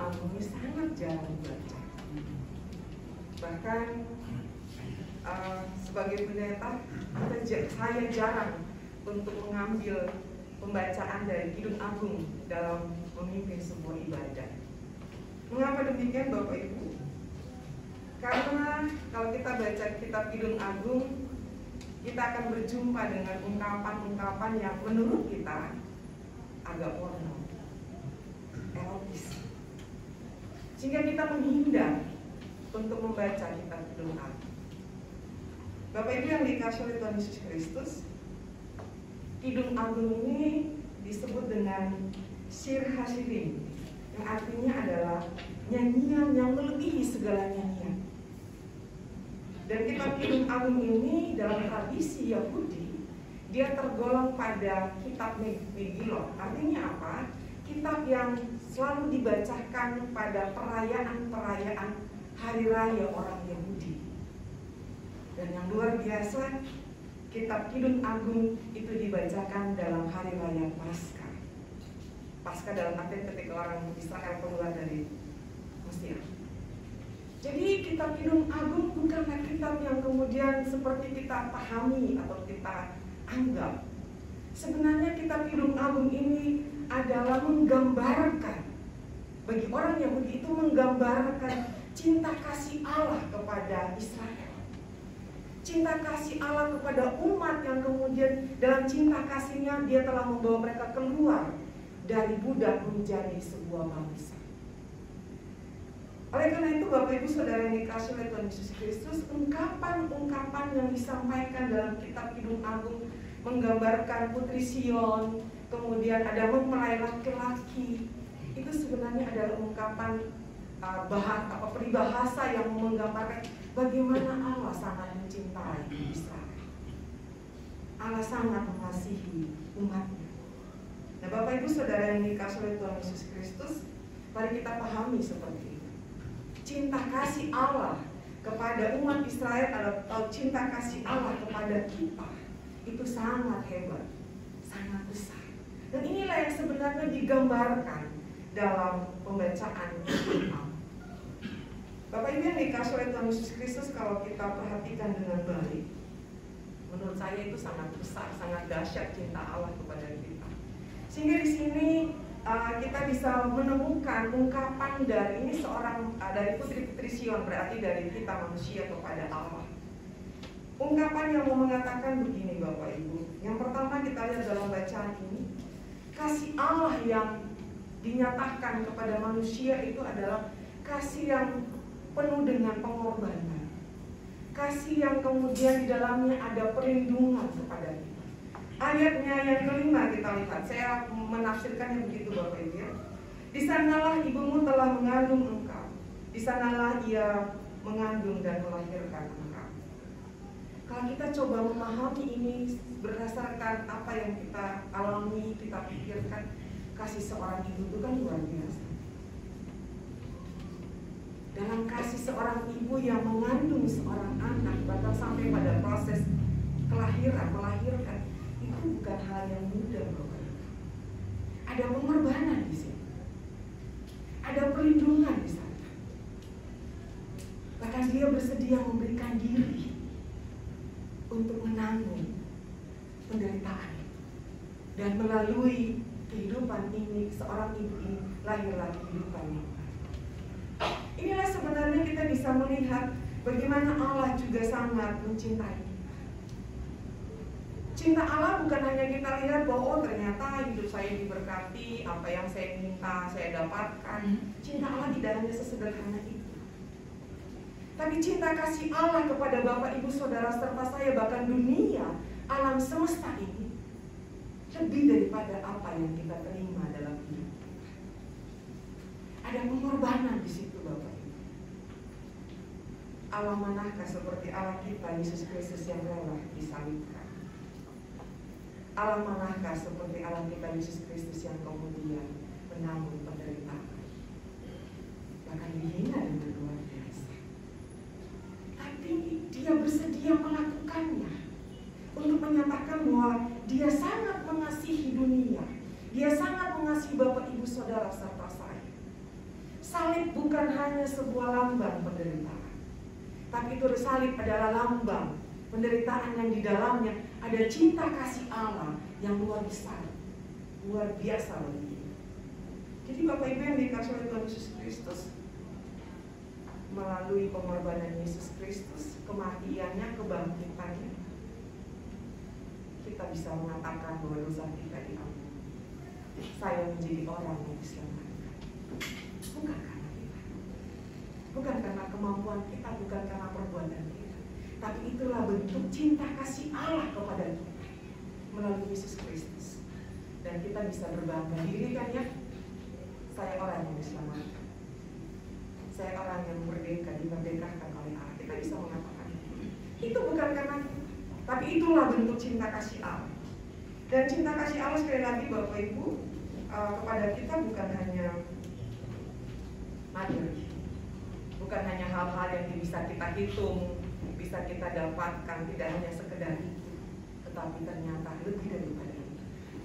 Agung ini sangat jarang dibaca. Bahkan sebagai pendeta, saya jarang untuk mengambil pembacaan dari Kidung Agung dalam memimpin sebuah ibadah. Mengapa demikian Bapak Ibu? Karena kalau kita baca kitab Kidung Agung, kita akan berjumpa dengan ungkapan-ungkapan yang menurut kita agak porno, erotis, sehingga kita menghindar untuk membaca kitab Kidung Agung. Bapak Ibu yang dikasihi oleh Tuhan Yesus Kristus, Kidung Agung ini disebut dengan Shir Hasidim, yang artinya adalah nyanyian yang melebihi segala nyanyian. Dan kitab Kidung Agung ini dalam tradisi Yahudi, dia tergolong pada kitab Megilot. Artinya apa? Kitab yang selalu dibacakan pada perayaan-perayaan hari raya orang Yahudi. Dan yang luar biasa, kitab Kidung Agung itu dibacakan dalam hari raya Paskah. Paskah dalam arti ketika orang Israel keluar dari Mesir. Jadi kitab Kidung Agung bukanlah kitab yang kemudian seperti kita pahami atau kita anggap. Sebenarnya kitab Kidung Agung ini adalah menggambarkan, bagi orang Yahudi itu menggambarkan cinta kasih Allah kepada Israel. Cinta kasih Allah kepada umat yang kemudian dalam cinta kasihnya dia telah membawa mereka keluar dari budak menjadi sebuah bangsa. Oleh karena itu Bapak Ibu Saudara yang dikasihi oleh Tuhan Yesus Kristus, ungkapan-ungkapan yang disampaikan dalam kitab Kidung Agung menggambarkan putri Sion, kemudian ada mempelai laki-laki, itu sebenarnya adalah ungkapan peribahasa yang menggambarkan bagaimana Allah sangat mencintai Israel. Allah sangat mengasihi umatnya. Nah Bapak Ibu Saudara yang dikasihi oleh Tuhan Yesus Kristus, mari kita pahami seperti ini. Cinta kasih Allah kepada umat Israel atau cinta kasih Allah kepada kita itu sangat hebat, sangat besar. Dan inilah yang sebenarnya digambarkan dalam pembacaan Alkitab. Bapak Ibu yang dikasihi oleh Tuhan Yesus Kristus, kalau kita perhatikan dengan baik, menurut saya itu sangat besar, sangat dahsyat cinta Allah kepada kita. Sehingga di sini kita bisa menemukan ungkapan dari ini dari putri-putri Sion, berarti dari kita manusia kepada Allah. Ungkapan yang mau mengatakan begini Bapak Ibu. Yang pertama kita lihat dalam bacaan ini, kasih Allah yang dinyatakan kepada manusia itu adalah kasih yang penuh dengan pengorbanan. Kasih yang kemudian di dalamnya ada perlindungan kepada kita. Ayatnya yang kelima kita lihat, saya menafsirkannya begitu Bapak Ibu ya. Di sanalah ibumu telah mengandung engkau, di sanalah ia mengandung dan melahirkan engkau. Kalau kita coba memahami ini berdasarkan apa yang kita alami, kita pikirkan, kasih seorang ibu itu kan luar biasa. Dalam kasih seorang ibu yang mengandung seorang anak, bahkan sampai pada proses melahirkan, itu bukan hal yang mudah Bapak Ibu. Ada pengorbanan di sini, ada perlindungan di sana. Bahkan dia bersedia memberikan diri untuk menanggung penderitaan. Dan melalui kehidupan ini, seorang ibu ini lahirlah kehidupan yang baru. Inilah sebenarnya kita bisa melihat bagaimana Allah juga sangat mencintai. Cinta Allah bukan hanya kita lihat bahwa ternyata hidup saya diberkati, apa yang saya minta saya dapatkan. Cinta Allah tidak hanya sesederhana itu. Tapi cinta kasih Allah kepada Bapak Ibu Saudara serta saya, bahkan dunia, alam semesta ini lebih daripada apa yang kita terima dalam hidup. Ada pengorbanan di situ Bapak Ibu. Allah manakah seperti Allah kita Yesus Kristus yang rela disalibkan? Allah manakah seperti Allah kita Yesus Kristus yang kemudian menanggung penderitaan, bahkan dihina dengan luar biasa. Tapi dia bersedia melakukannya untuk menyatakan bahwa dia sangat mengasihi dunia, dia sangat mengasihi Bapak Ibu Saudara serta saya. Salib bukan hanya sebuah lambang penderitaan, tapi itu salib adalah lambang penderitaan yang di dalamnya ada cinta kasih Allah yang luar biasa bagi kita. Jadi Bapak Ibu yang dikasih oleh Tuhan Yesus Kristus, melalui pengorbanan Yesus Kristus, kematiannya, kebangkitannya, kita bisa mengatakan bahwa dosa kita diampuni. Saya menjadi orang yang diselamatkan. Bukan karena kita, bukan karena kemampuan kita, bukan karena perbuatan kita, tapi itulah bentuk cinta kasih Allah kepada kita melalui Yesus Kristus. Dan kita bisa berbangga diri kan ya, saya orang yang diselamatkan, saya orang yang merdeka, dimerdekakan oleh Allah. Kita bisa mengatakan itu bukan karena kita, tapi itulah bentuk cinta kasih Allah. Dan cinta kasih Allah sekali lagi Bapak Ibu kepada kita bukan hanya materi, bukan hanya hal-hal yang bisa kita hitung, bisa kita dapatkan, tidak hanya sekedar itu, tetapi ternyata lebih daripada itu.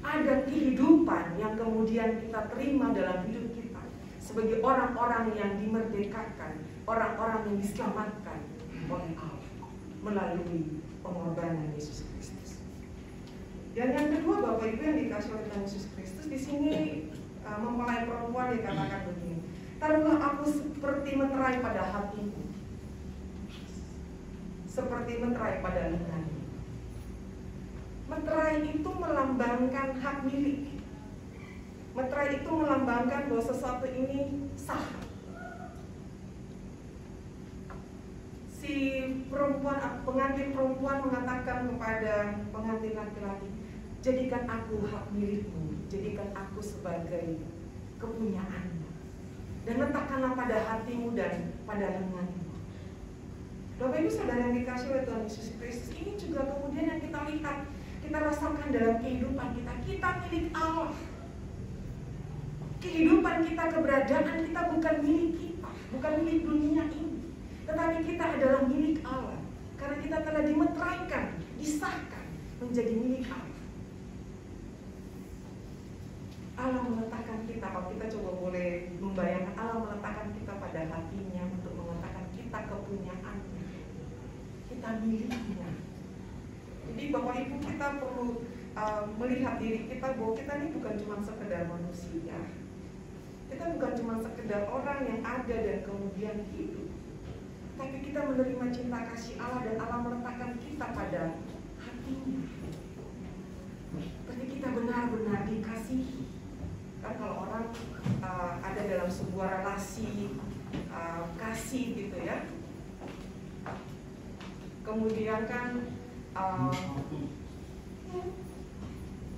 Ada kehidupan yang kemudian kita terima dalam hidup kita sebagai orang-orang yang dimerdekakan, orang-orang yang diselamatkan oleh Allah melalui pengorbanan Yesus Kristus. Dan yang kedua Bapak Ibu yang dikasih oleh Tuhan Yesus Kristus, di sini mempelai perempuan dikatakan begini, taruhlah aku seperti meterai pada hatimu, seperti meterai pada lenganmu. Meterai itu melambangkan hak milik. Meterai itu melambangkan bahwa sesuatu ini sah. Si perempuan, pengantin perempuan mengatakan kepada pengantin laki-laki, jadikan aku hak milikmu, jadikan aku sebagai kepunyaanmu, dan letakkanlah pada hatimu dan pada lenganmu. Bapak Ibu Saudara yang dikasih oleh Tuhan Yesus Kristus, ini juga kemudian yang kita lihat, kita rasakan dalam kehidupan kita. Kita milik Allah. Kehidupan kita, keberadaan kita bukan milik kita, bukan milik dunia ini, tetapi kita adalah milik Allah. Karena kita telah dimeteraikan, disahkan menjadi milik Allah. Allah meletakkan kita, kalau kita coba boleh membayangkan, Allah meletakkan kita pada hatinya untuk mengatakan kita kepunyaannya, kita miliknya. Jadi Bapak Ibu, kita perlu melihat diri kita bahwa kita ini bukan cuma sekedar manusia, kita bukan cuma sekedar orang yang ada dan kemudian hidup, tapi kita menerima cinta kasih Allah dan Allah meletakkan kita pada hatinya. Berarti kita benar-benar dikasihi. Kan kalau orang ada dalam sebuah relasi kasih gitu ya, kemudian kan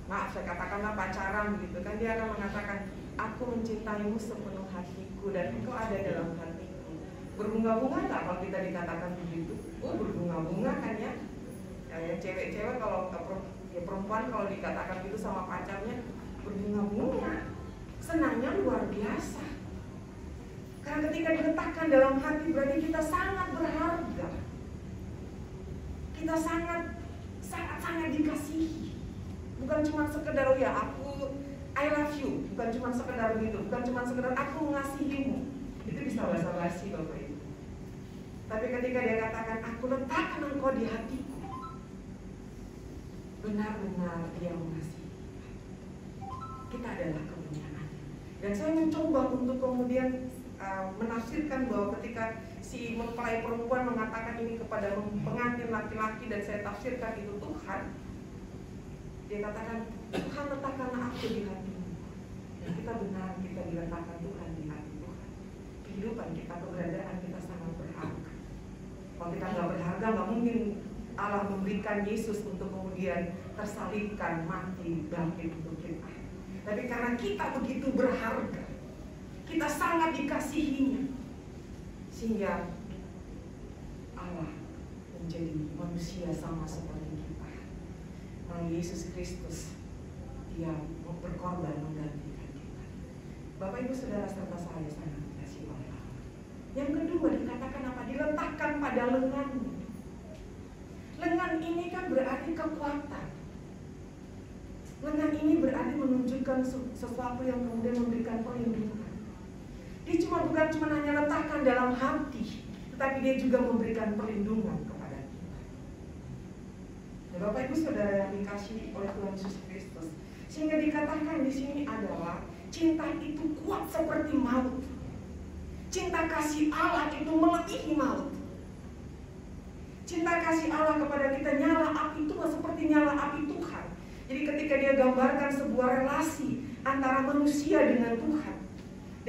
maaf saya katakanlah pacaran gitu kan, dia akan mengatakan aku mencintaimu sepenuh hatiku dan engkau ada dalam hatiku. Berbunga-bunga nggak kalau kita dikatakan begitu? Oh berbunga-bunga kan ya. Ya cewek-cewek kalau ya perempuan kalau dikatakan gitu sama pacarnya berbunga-bunga, senangnya luar biasa. Karena ketika diletakkan dalam hati berarti kita sangat berharga. Kita sangat dikasihi. Bukan cuma sekedar oh ya aku I love you, bukan cuma sekedar begitu, bukan cuma sekedar aku mengasihimu. Itu bisa basa-basi Bapak Ibu. Tapi ketika dia katakan aku letakkan engkau di hatiku, benar-benar dia mengasihi. Kita adalah kepunyaan. Dan saya mencoba untuk kemudian menafsirkan bahwa ketika si mempelai perempuan mengatakan ini kepada pengantin laki-laki dan saya tafsirkan itu Tuhan, dia katakan Tuhan letakkanlah aku di hatimu. Dan kita benar kita diletakkan Tuhan di hati Tuhan. Kehidupan kita, keberadaan kita sangat berharga. Kalau kita nggak berharga, nggak mungkin Allah memberikan Yesus untuk kemudian tersalibkan, mati, bangkit untuk kita. Tapi karena kita begitu berharga, kita sangat dikasihinya, sehingga Allah menjadi manusia sama seperti kita. Melalui Yesus Kristus, Dia berkorban menggantikan kita. Bapak Ibu Saudara serta saya sangat dikasihi oleh Allah. Yang kedua dikatakan apa? Diletakkan pada lenganmu. Lengan ini kan berarti kekuatan. Lengan ini berarti menunjukkan sesuatu yang kemudian memberikan perlindungan. Dia cuma bukan bukan cuma hanya letakkan dalam hati, tetapi dia juga memberikan perlindungan kepada kita. Ya, Bapak Ibu Saudara yang dikasihi oleh Tuhan Yesus Kristus, sehingga dikatakan di sini adalah cinta itu kuat seperti maut. Cinta kasih Allah itu melebihi maut. Cinta kasih Allah kepada kita nyala api Tuhan seperti nyala api Tuhan. Jadi ketika dia gambarkan sebuah relasi antara manusia dengan Tuhan,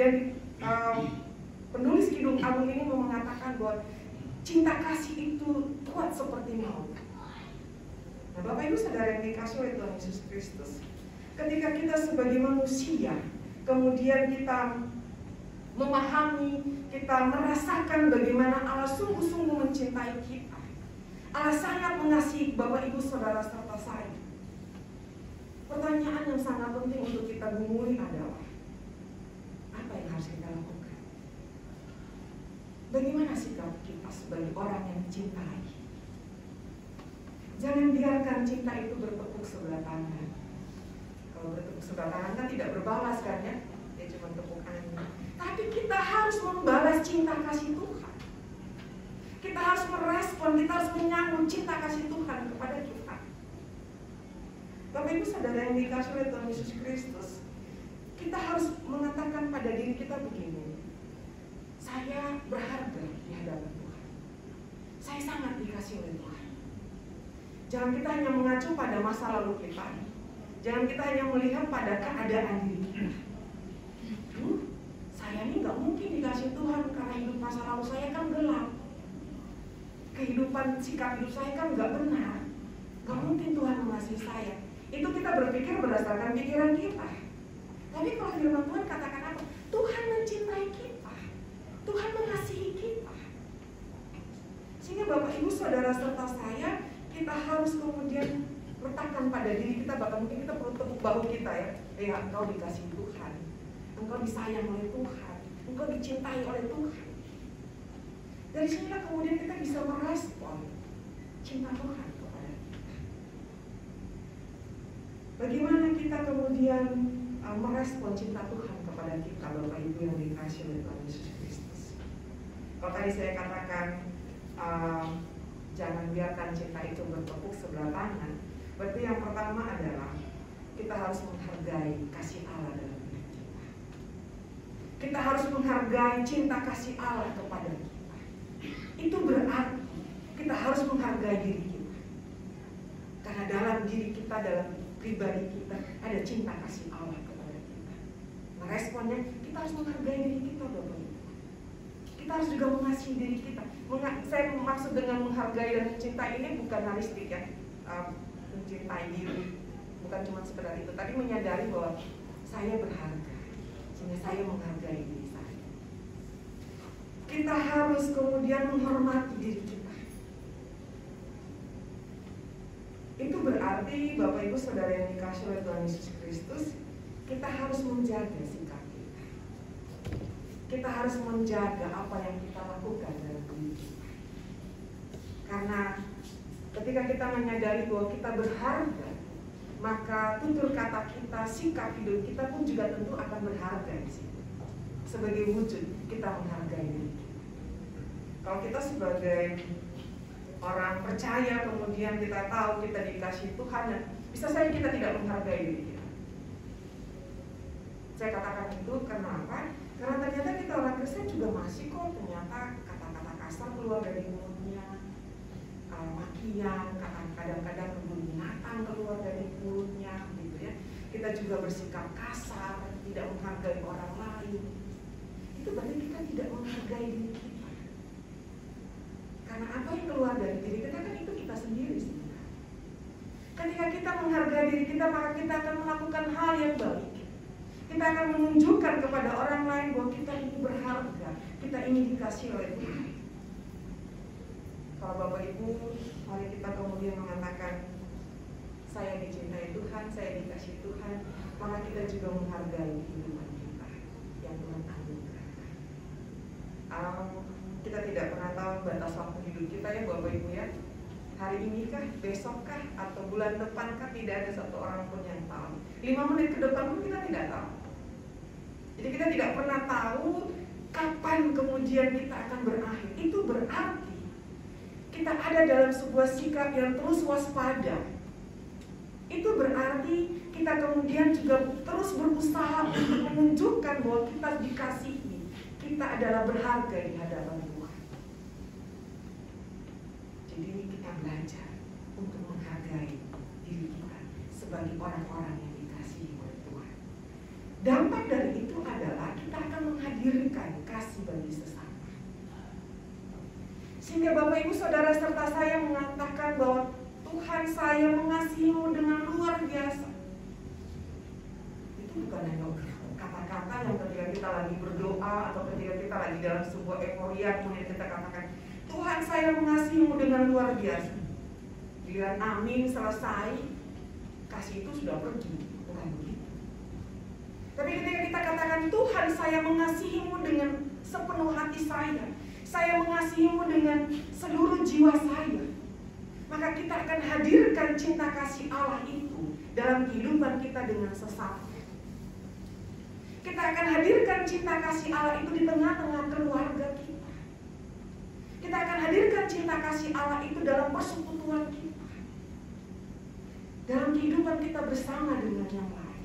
dan penulis Kidung Agung ini mau mengatakan bahwa cinta kasih itu kuat seperti maut. Nah, Bapak Ibu Saudara yang dikasihi oleh Tuhan Yesus Kristus, ketika kita sebagai manusia, kemudian kita memahami, kita merasakan bagaimana Allah sungguh-sungguh mencintai kita. Allah sangat mengasihi Bapak Ibu Saudara serta saya. Pertanyaan yang sangat penting untuk kita gumuli adalah, apa yang harus kita lakukan? Bagaimana sikap kita sebagai orang yang dicintai? Jangan biarkan cinta itu bertepuk sebelah tangan. Kalau bertepuk sebelah tangan kan tidak berbalas kan ya, dia cuma tepuk angin. Tapi kita harus membalas cinta kasih Tuhan. Kita harus merespon, kita harus menyambut cinta kasih Tuhan kepada kita. Bapak Ibu Saudara yang dikasihi oleh Tuhan Yesus Kristus, kita harus mengatakan pada diri kita begini, saya berharga di hadapan Tuhan. Saya sangat dikasihi oleh Tuhan. Jangan kita hanya mengacu pada masa lalu kita. Jangan kita hanya melihat pada keadaan diri kita. Saya ini gak mungkin dikasih Tuhan karena hidup masa lalu saya kan gelap. Kehidupan, sikap hidup saya kan gak benar. Gak mungkin Tuhan mengasihi saya. Itu kita berpikir berdasarkan pikiran kita. Tapi kalau firman Tuhan katakan apa? Tuhan mencintai kita. Tuhan mengasihi kita. Sehingga Bapak Ibu Saudara serta saya, kita harus kemudian letakkan pada diri kita, bahkan mungkin kita perlu tepuk bahu kita ya. Engkau dikasihi Tuhan. Engkau disayang oleh Tuhan. Engkau dicintai oleh Tuhan. Dari sinilah kemudian kita bisa merespon cinta Tuhan kepada kita. Bagaimana kita kemudian merespon cinta Tuhan kepada kita, Bapak Ibu yang dikasihi oleh Tuhan Yesus Kristus. Kalau tadi saya katakan jangan biarkan cinta itu bertepuk sebelah tangan. Berarti yang pertama adalah kita harus menghargai kasih Allah dalam hidup kita. Kita harus menghargai cinta kasih Allah kepada kita. Itu berarti kita harus menghargai diri kita. Karena dalam diri kita, dalam pribadi kita ada cinta kasih Allah kepada kita. Nah, responnya kita harus menghargai diri kita, Bapak Ibu. Kita harus juga mengasihi diri kita. Saya maksud dengan menghargai dan mencintai ini bukan naristik ya, mencintai diri, bukan cuma sekedar itu, tapi menyadari bahwa saya berharga, sehingga saya menghargai diri saya. Kita harus kemudian menghormati diri kita. Itu berarti Bapak Ibu Saudara yang dikasihi oleh Tuhan Yesus Kristus, kita harus menjaga sikap kita. Kita harus menjaga apa yang kita lakukan dalam diri kita. Karena ketika kita menyadari bahwa kita berharga, maka tutur kata kita, sikap hidup kita pun juga tentu akan berharga di situ. Sebagai wujud kita menghargai diri kita. Kalau kita sebagai orang percaya, kemudian kita tahu kita dikasihi Tuhan, dan bisa saja kita tidak menghargai diri kita. Saya katakan itu kenapa? Karena ternyata kita orang Kristen juga masih kok ternyata kata-kata kasar keluar dari mulutnya, makian, kadang-kadang kebun binatang keluar dari mulutnya, gitu ya. Kita juga bersikap kasar, tidak menghargai orang lain. Itu berarti kita tidak menghargai diri kita. Karena apa yang keluar dari diri kita kan itu kita sendiri sebenarnya. Ketika kita menghargai diri kita, maka kita akan melakukan hal yang baik. Kita akan menunjukkan kepada orang lain bahwa kita ini berharga, kita ini dikasihi oleh Tuhan. Kalau Bapak Ibu, mari kita kemudian mengatakan saya dicintai Tuhan, saya dikasihi Tuhan, maka kita juga menghargai kehidupan kita yang Tuhan anugerahkan. Kita tidak pernah tahu batas waktu hidup kita ya Bapak Ibu ya. Hari ini kah, besok kah, atau bulan depan kah, tidak ada satu orang pun yang tahu. 5 menit ke depan pun kita tidak tahu. Jadi kita tidak pernah tahu kapan kemudian kita akan berakhir? Itu berarti kita ada dalam sebuah sikap yang terus waspada. Itu berarti kita kemudian juga terus berusaha untuk menunjukkan bahwa kita dikasihi, kita adalah berharga di hadapan Tuhan. Jadi kita belajar untuk menghargai diri kita sebagai orang-orang yang dikasihi oleh Tuhan. Dampak dari itu adalah kita akan menghadirkan kasih bagi sesama. Sehingga Bapak Ibu Saudara serta saya mengatakan bahwa Tuhan, saya mengasihimu dengan luar biasa. Itu bukan hanya kata-kata yang ketika kita lagi berdoa atau ketika kita lagi dalam sebuah euforia kemudian kita katakan, Tuhan, saya mengasihimu dengan luar biasa. Giliran amin selesai, kasih itu sudah pergi. Bukan begitu. Tapi ketika kita katakan, Tuhan, saya mengasihimu dengan sepenuh hati saya mengasihimu dengan seluruh jiwa saya, maka kita akan hadirkan cinta kasih Allah itu dalam kehidupan kita dengan sesama. Kita akan hadirkan cinta kasih Allah itu di tengah-tengah keluarga kita. Kita akan hadirkan cinta kasih Allah itu dalam persekutuan kita, dalam kehidupan kita bersama dengan yang lain.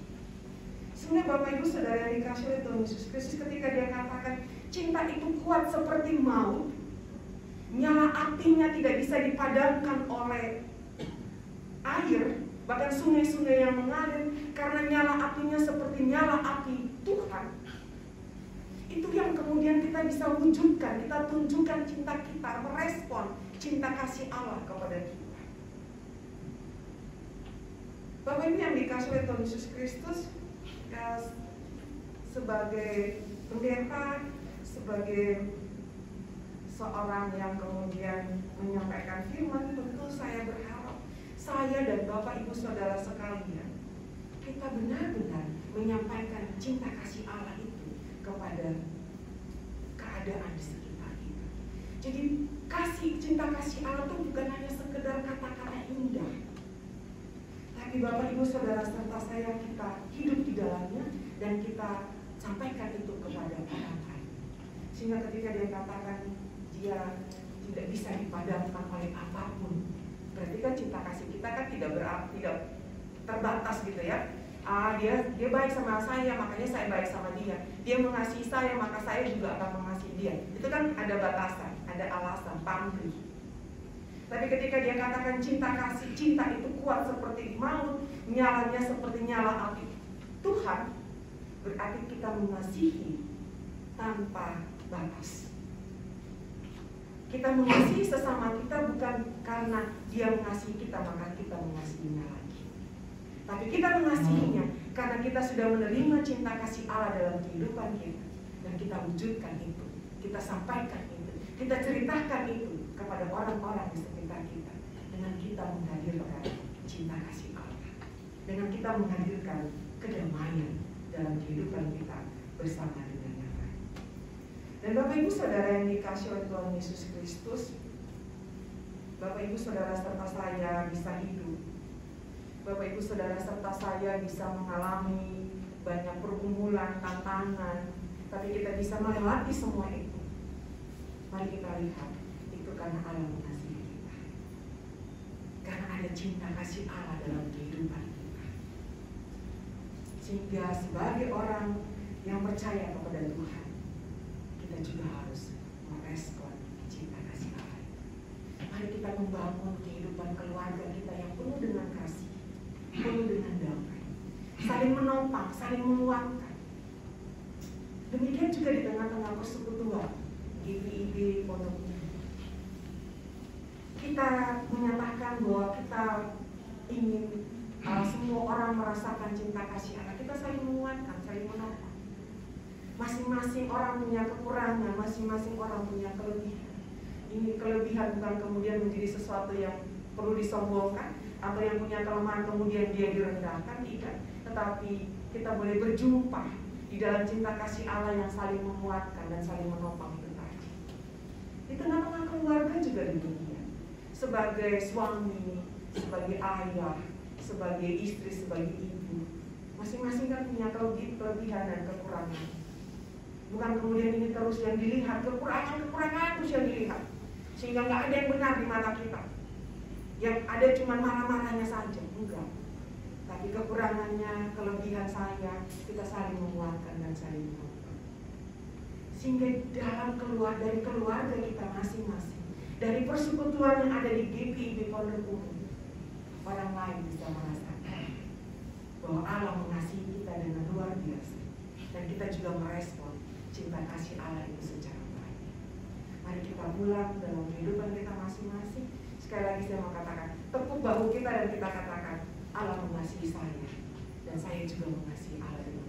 Sehingga Bapak Ibu Saudara yang dikasihi oleh Tuhan Yesus Kristus, ketika dia katakan cinta itu kuat seperti maut, nyala apinya tidak bisa dipadamkan oleh air, bahkan sungai-sungai yang mengalir, karena nyala apinya seperti nyala api Tuhan. Itu yang kemudian kita bisa wujudkan, kita tunjukkan cinta kita, merespon cinta kasih Allah kepada kita. Bapak Ibu yang dikasihi oleh Tuhan Yesus Kristus, ya, sebagai pendeta, sebagai seorang yang kemudian menyampaikan firman, tentu saya berharap saya dan Bapak Ibu Saudara sekalian, kita benar-benar menyampaikan cinta kasih Allah itu kepada keadaan di sekitar kita. Jadi cinta kasih Allah itu bukan hanya sekedar kata-kata indah, tapi Bapak Ibu Saudara serta saya, kita hidup di dalamnya dan kita sampaikan itu kepada orang lain. Sehingga ketika dia katakan dia tidak bisa dipadamkan oleh apapun, berarti kan cinta kasih kita kan tidak terbatas gitu ya. Dia baik sama saya, makanya saya baik sama dia. Dia mengasihi saya, maka saya juga akan mengasihi dia. Itu kan ada batasan, ada alasan, pamrih. Tapi ketika dia katakan cinta itu kuat seperti maut, nyalanya seperti nyala api Tuhan, berarti kita mengasihi tanpa batas. Kita mengasihi sesama kita bukan karena dia mengasihi kita maka kita mengasihinya lagi, tapi kita mengasihinya karena kita sudah menerima cinta kasih Allah dalam kehidupan kita, dan kita wujudkan itu, kita sampaikan itu, kita ceritakan itu kepada orang-orang di sekitar kita, dengan kita menghadirkan cinta kasih Allah, dengan kita menghadirkan kedamaian dalam kehidupan kita bersama dengan yang lain. Dan Bapak Ibu Saudara yang dikasihi oleh Tuhan Yesus Kristus, Bapak Ibu Saudara serta saya bisa hidup, Bapak Ibu Saudara serta saya bisa mengalami banyak pergumulan, tantangan, tapi kita bisa melewati semua itu. Mari kita lihat, itu karena Allah mengasihi kita, karena ada cinta kasih Allah dalam kehidupan kita. Sehingga sebagai orang yang percaya kepada Tuhan, kita juga harus merespon cinta kasih Allah. Mari kita membangun kehidupan keluarga kita yang penuh dengan kasih, penuh dengan damai, saling menopang, saling menguatkan. Demikian juga di tengah-tengah persekutuan GPIB Pondok Indah. Kita menyatakan bahwa kita ingin semua orang merasakan cinta kasih Allah. Kita saling menguatkan, saling menopang. Masing-masing orang punya kekurangan, masing-masing orang punya kelebihan. Ini kelebihan bukan kemudian menjadi sesuatu yang perlu disombongkan, atau yang punya kelemahan kemudian dia direndahkan, tidak. Tetapi kita boleh berjumpa di dalam cinta kasih Allah yang saling menguatkan dan saling menopang itu tadi. Di tengah-tengah keluarga juga demikian. Sebagai suami, sebagai ayah, sebagai istri, sebagai ibu, masing-masing kan punya kelebihan dan kekurangan. Bukan kemudian ini terus yang dilihat, kekurangan terus yang dilihat, sehingga nggak ada yang benar di mata kita. Yang ada cuma marah-marahnya saja, enggak. Tapi kekurangannya, kelebihan saya, kita saling menguatkan dan saling menguatkan. Sehingga dari keluarga kita masing-masing, dari persekutuan yang ada di GPIB Pondok Umum, orang lain bisa merasakan bahwa Allah mengasihi kita dengan luar biasa, dan kita juga merespon cinta kasih Allah itu secara baik. Mari kita pulang dalam kehidupan kita masing-masing. Sekali lagi saya mau katakan, tepuk bahu kita dan kita katakan, Allah mengasihi saya, dan saya juga mengasihi Allah.